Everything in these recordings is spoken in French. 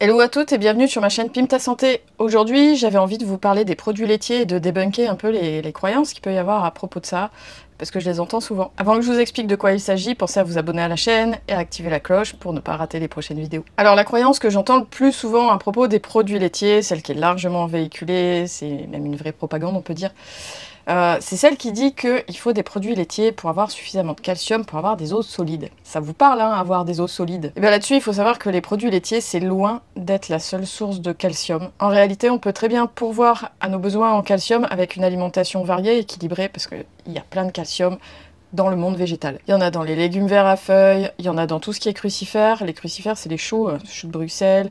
Hello à toutes et bienvenue sur ma chaîne Pim ta santé. Aujourd'hui, j'avais envie de vous parler des produits laitiers et de débunker un peu les croyances qu'il peut y avoir à propos de ça, parce que je les entends souvent. Avant que je vous explique de quoi il s'agit, pensez à vous abonner à la chaîne et à activer la cloche pour ne pas rater les prochaines vidéos. Alors la croyance que j'entends le plus souvent à propos des produits laitiers, celle qui est largement véhiculée, c'est même une vraie propagande on peut dire, c'est celle qui dit qu'il faut des produits laitiers pour avoir suffisamment de calcium, pour avoir des os solides. Ça vous parle, hein, avoir des os solides? Et bien là-dessus, il faut savoir que les produits laitiers, c'est loin d'être la seule source de calcium. En réalité, on peut très bien pourvoir à nos besoins en calcium avec une alimentation variée, équilibrée, parce qu'il y a plein de calcium dans le monde végétal. Il y en a dans les légumes verts à feuilles, il y en a dans tout ce qui est crucifère. Les crucifères, c'est les choux, choux de Bruxelles,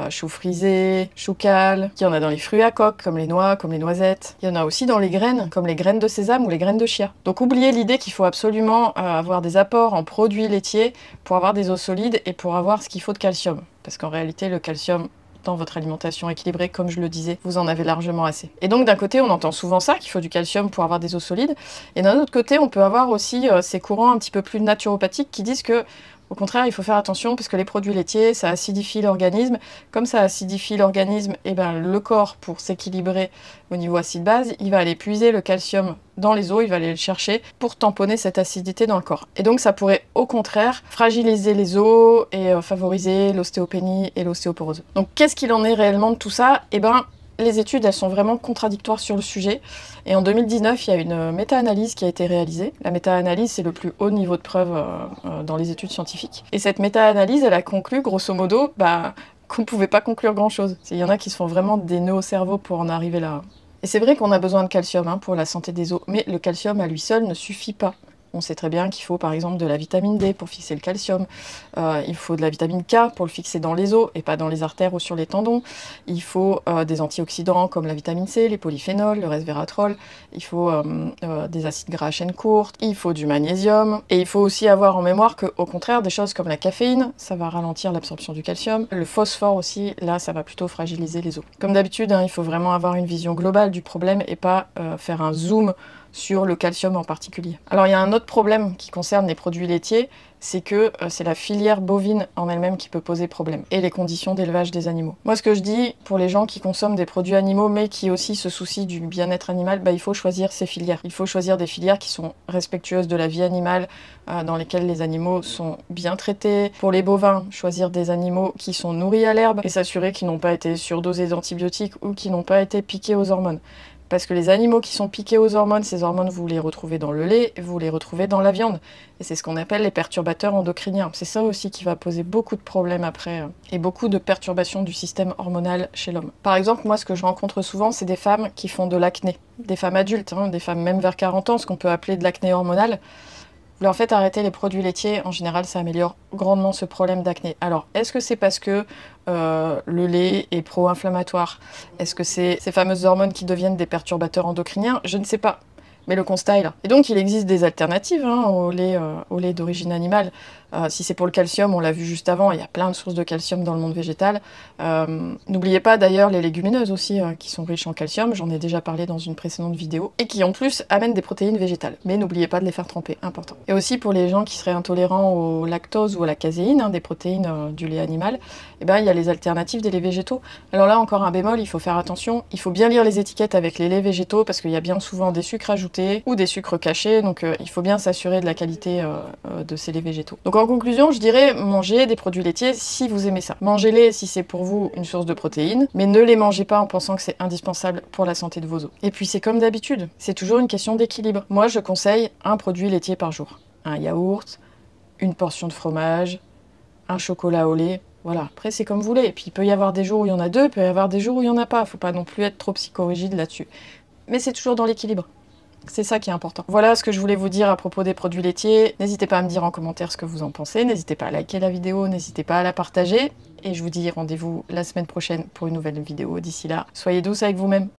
choux frisés, choux cales. Il y en a dans les fruits à coque, comme les noix, comme les noisettes. Il y en a aussi dans les graines, comme les graines de sésame ou les graines de chia. Donc oubliez l'idée qu'il faut absolument avoir des apports en produits laitiers pour avoir des os solides et pour avoir ce qu'il faut de calcium. Parce qu'en réalité, le calcium dans votre alimentation équilibrée, comme je le disais, vous en avez largement assez. Et donc d'un côté, on entend souvent ça, qu'il faut du calcium pour avoir des os solides, et d'un autre côté, on peut avoir aussi ces courants un petit peu plus naturopathiques qui disent que, au contraire, il faut faire attention parce que les produits laitiers, ça acidifie l'organisme. Comme ça acidifie l'organisme, et ben le corps, pour s'équilibrer au niveau acide-base, il va aller puiser le calcium dans les os, il va aller le chercher pour tamponner cette acidité dans le corps. Et donc ça pourrait au contraire fragiliser les os et favoriser l'ostéopénie et l'ostéoporose. Donc qu'est-ce qu'il en est réellement de tout ça? Eh ben les études, elles sont vraiment contradictoires sur le sujet. Et en 2019, il y a une méta-analyse qui a été réalisée. La méta-analyse, c'est le plus haut niveau de preuve dans les études scientifiques. Et cette méta-analyse, elle a conclu, grosso modo, qu'on ne pouvait pas conclure grand-chose. Il y en a qui se font vraiment des nœuds au cerveau pour en arriver là. Et c'est vrai qu'on a besoin de calcium pour la santé des os, mais le calcium à lui seul ne suffit pas. On sait très bien qu'il faut par exemple de la vitamine D pour fixer le calcium, il faut de la vitamine K pour le fixer dans les os et pas dans les artères ou sur les tendons, il faut des antioxydants comme la vitamine C, les polyphénols, le resveratrol, il faut des acides gras à chaîne courte, il faut du magnésium, et il faut aussi avoir en mémoire qu'au contraire, des choses comme la caféine, ça va ralentir l'absorption du calcium, le phosphore aussi, là ça va plutôt fragiliser les os. Comme d'habitude, il faut vraiment avoir une vision globale du problème et pas faire un zoom sur le calcium en particulier. Alors il y a un autre problème qui concerne les produits laitiers, c'est que c'est la filière bovine en elle-même qui peut poser problème, et les conditions d'élevage des animaux. Moi ce que je dis, pour les gens qui consomment des produits animaux, mais qui aussi se soucient du bien-être animal, il faut choisir ces filières. Il faut choisir des filières qui sont respectueuses de la vie animale, dans lesquelles les animaux sont bien traités. Pour les bovins, choisir des animaux qui sont nourris à l'herbe, et s'assurer qu'ils n'ont pas été surdosés d'antibiotiques ou qu'ils n'ont pas été piqués aux hormones. Parce que les animaux qui sont piqués aux hormones, ces hormones, vous les retrouvez dans le lait, vous les retrouvez dans la viande. Et c'est ce qu'on appelle les perturbateurs endocriniens. C'est ça aussi qui va poser beaucoup de problèmes après, et beaucoup de perturbations du système hormonal chez l'homme. Par exemple, moi, ce que je rencontre souvent, c'est des femmes qui font de l'acné. Des femmes adultes, des femmes même vers 40 ans, ce qu'on peut appeler de l'acné hormonal. En fait, arrêter les produits laitiers, en général, ça améliore grandement ce problème d'acné. Alors, est-ce que c'est parce que le lait est pro-inflammatoire? Est-ce que c'est ces fameuses hormones qui deviennent des perturbateurs endocriniens? Je ne sais pas. Mais le constat est là. Et donc, il existe des alternatives au lait d'origine animale. Si c'est pour le calcium, on l'a vu juste avant, il y a plein de sources de calcium dans le monde végétal. N'oubliez pas d'ailleurs les légumineuses aussi, qui sont riches en calcium, j'en ai déjà parlé dans une précédente vidéo, et qui en plus amènent des protéines végétales. Mais n'oubliez pas de les faire tremper, important. Et aussi pour les gens qui seraient intolérants au lactose ou à la caséine, des protéines du lait animal, il y a les alternatives des laits végétaux. Alors là, encore un bémol, il faut faire attention, il faut bien lire les étiquettes avec les laits végétaux, parce qu'il y a bien souvent des sucres ajoutés ou des sucres cachés, donc il faut bien s'assurer de la qualité de ces laits végétaux. Donc en conclusion, je dirais, mangez des produits laitiers si vous aimez ça. Mangez-les si c'est pour vous une source de protéines, mais ne les mangez pas en pensant que c'est indispensable pour la santé de vos os. Et puis c'est comme d'habitude, c'est toujours une question d'équilibre. Moi, je conseille un produit laitier par jour. Un yaourt, une portion de fromage, un chocolat au lait. Voilà, après c'est comme vous voulez. Et puis il peut y avoir des jours où il y en a deux, il peut y avoir des jours où il n'y en a pas. Faut pas non plus être trop psychorigide là-dessus. Mais c'est toujours dans l'équilibre. C'est ça qui est important. Voilà ce que je voulais vous dire à propos des produits laitiers. N'hésitez pas à me dire en commentaire ce que vous en pensez. N'hésitez pas à liker la vidéo, n'hésitez pas à la partager. Et je vous dis rendez-vous la semaine prochaine pour une nouvelle vidéo. D'ici là, soyez douce avec vous-même.